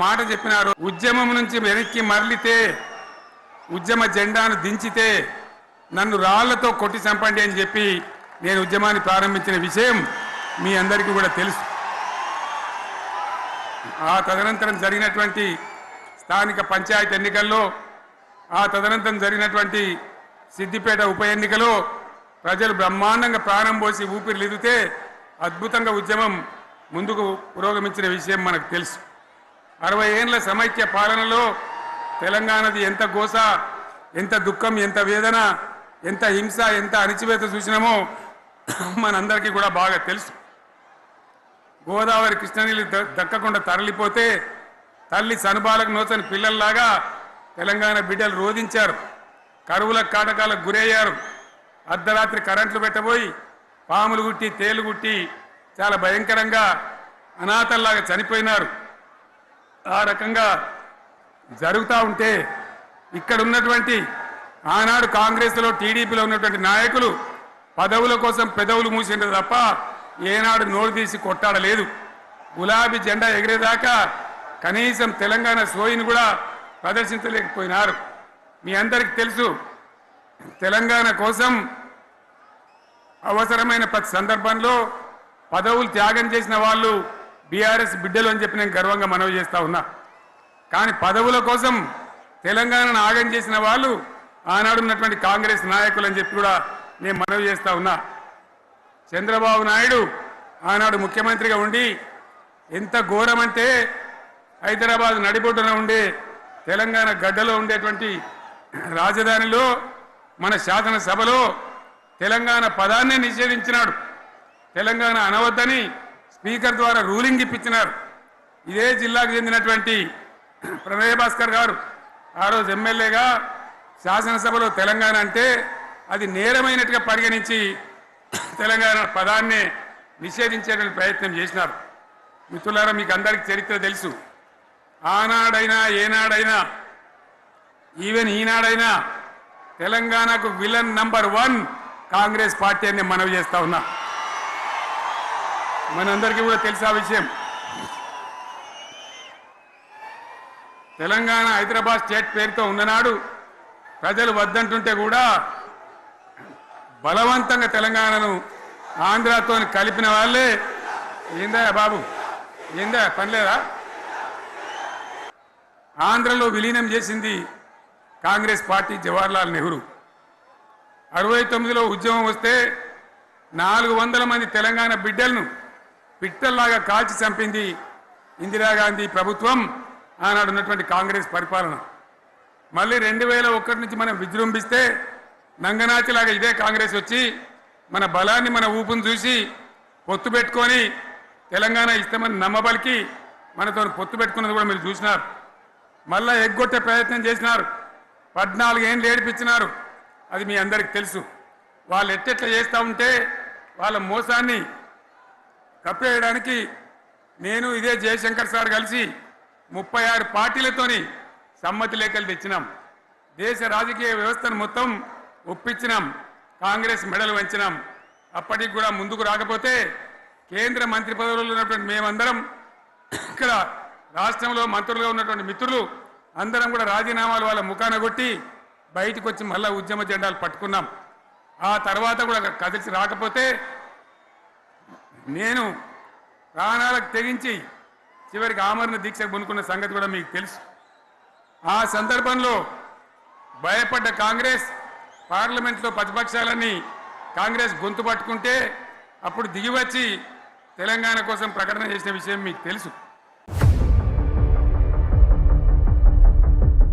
మాట చెప్పినారు, ఉద్యమం నుంచి వెనక్కి మరలితే, ఉద్యమ జెండాను దించితే నన్ను రాళ్లతో కొట్టి చంపండి అని చెప్పి నేను ఉద్యమాన్ని ప్రారంభించిన విషయం మీ అందరికీ కూడా తెలుసు. ఆ తదనంతరం జరిగినటువంటి స్థానిక పంచాయతీ ఎన్నికల్లో, ఆ తదనంతరం జరిగినటువంటి సిద్దిపేట ఉప ఎన్నికలో ప్రజలు బ్రహ్మాండంగా ప్రాణం పోసి ఊపిరిలిదితే అద్భుతంగా ఉద్యమం ముందుకు పురోగమించిన విషయం మనకు తెలుసు. 60 ఏళ్ల సమైక్య పాలనలో తెలంగాణది ఎంత గోస, ఎంత దుఃఖం, ఎంత వేదన, ఎంత హింస, ఎంత అణిచివేత చూసినామో మనందరికీ కూడా బాగా తెలుసు. గోదావరి కృష్ణనీళ్ళు దక్కకుండా తరలిపోతే తల్లి సనుబాలకు నోచని పిల్లల్లాగా తెలంగాణ బిడ్డలు రోధించారు, కరువుల కాటకాలకు గురయ్యారు, అర్ధరాత్రి కరెంట్లు పెట్టబోయి పాములు గుట్టి తేలు గుట్టి చాలా భయంకరంగా అనాథల్లాగా చనిపోయినారు. ఆ రకంగా జరుగుతూ ఉంటే ఇక్కడ ఉన్నటువంటి ఆనాడు కాంగ్రెస్లో టీడీపీలో ఉన్నటువంటి నాయకులు పదవుల కోసం పెదవులు మూసిండ్రు తప్ప ఏనాడు నోరు తీసి కొట్టాడలేదు. గులాబీ జెండా ఎగిరేదాకా కనీసం తెలంగాణ సోయిని కూడా ప్రదర్శించలేకపోయినారు. మీ అందరికీ తెలుసు, తెలంగాణ కోసం అవసరమైన ప్రతి సందర్భంలో పదవులు త్యాగం చేసిన వాళ్ళు బీఆర్ఎస్ బిడ్డలు అని చెప్పి నేను గర్వంగా మనవి చేస్తా ఉన్నా. కానీ పదవుల కోసం తెలంగాణను ఆగం చేసిన వాళ్ళు ఆనాడు ఉన్నటువంటి కాంగ్రెస్ నాయకులు అని చెప్పి కూడా నేను మనవి చేస్తా ఉన్నా. చంద్రబాబు నాయుడు ఆనాడు ముఖ్యమంత్రిగా ఉండి ఎంత ఘోరమంటే హైదరాబాద్ నడిబొడ్డున ఉండే తెలంగాణ గడ్డలో ఉండేటువంటి రాజధానిలో మన శాసనసభలో తెలంగాణ పదాన్ని నిషేధించినాడు. తెలంగాణ అనవద్దని స్పీకర్ ద్వారా రూలింగ్ ఇప్పించినారు. ఇదే జిల్లాకు చెందినటువంటి ప్రణయ్ భాస్కర్ గారు ఆ రోజు ఎమ్మెల్యేగా శాసనసభలో తెలంగాణ అంటే అది నేరమైనట్టుగా పరిగణించి తెలంగాణ పదాన్ని నిషేధించేటువంటి ప్రయత్నం చేసినారు. మిత్రులారా, మీకు అందరికీ చరిత్ర తెలుసు. ఆనాడైనా ఏనాడైనా ఈవెన్ ఈనాడైనా తెలంగాణకు విలన్ నంబర్ 1 కాంగ్రెస్ పార్టీ అని మనవి చేస్తా ఉన్నా. మనందరికీ కూడా తెలుసు ఆ విషయం. తెలంగాణ హైదరాబాద్ స్టేట్ పేరుతో ఉన్ననాడు ప్రజలు వద్దంటుంటే కూడా బలవంతంగా తెలంగాణను ఆంధ్రాతో కలిపిన వాళ్ళే. ఏందా బాబు, ఏందా పనిలేదా? ఆంధ్రలో విలీనం చేసింది కాంగ్రెస్ పార్టీ, జవహర్లాల్ నెహ్రూ. 69లో ఉద్యమం వస్తే 400 మంది తెలంగాణ బిడ్డలను పిట్టల్లాగా కాల్చి చంపింది ఇందిరాగాంధీ ప్రభుత్వం, ఆనాడు ఉన్నటువంటి కాంగ్రెస్ పరిపాలన. మళ్ళీ 2001 నుంచి మనం విజృంభిస్తే నంగనాచిలాగా ఇదే కాంగ్రెస్ వచ్చి మన బలాన్ని, మన ఊపును చూసి పొత్తు పెట్టుకొని తెలంగాణ ఇస్తామని నమ్మబలికి మనతో పొత్తు పెట్టుకున్నది కూడా మీరు చూసినారు. మళ్ళా ఎగ్గొట్టే ప్రయత్నం చేసినారు, 14 ఏళ్ళు ఏడిపించినారు. అది మీ అందరికీ తెలుసు. వాళ్ళు ఎట్టెట్లా చేస్తూ ఉంటే వాళ్ళ మోసాన్ని కప్పేయడానికి నేను ఇదే జయశంకర్ సార్ కలిసి 36 పార్టీలతోని సమ్మతి లేఖలు తెచ్చినాం. దేశ రాజకీయ వ్యవస్థను మొత్తం ఒప్పించినాం, కాంగ్రెస్ మెడలు వంచినాం. అప్పటికి కూడా ముందుకు రాకపోతే కేంద్ర మంత్రి పదవుల్లో ఉన్నటువంటి మేమందరం, ఇక్కడ రాష్ట్రంలో మంత్రులుగా ఉన్నటువంటి మిత్రులు అందరం కూడా రాజీనామాలు వాళ్ళ ముఖాన కొట్టి బయటకు వచ్చి మళ్ళా ఉద్యమ జెండాలు పట్టుకున్నాం. ఆ తర్వాత కూడా కదిలిసి రాకపోతే నేను ప్రాణాలకు తెగించి చివరికి ఆమరణ దీక్షకు పొందుకున్న సంగతి కూడా మీకు తెలుసు. ఆ సందర్భంలో భయపడ్డ కాంగ్రెస్ పార్లమెంట్లో ప్రతిపక్షాలన్నీ కాంగ్రెస్ గొంతు పట్టుకుంటే అప్పుడు దిగివచ్చి తెలంగాణ కోసం ప్రకటన చేసిన విషయం మీకు తెలుసు.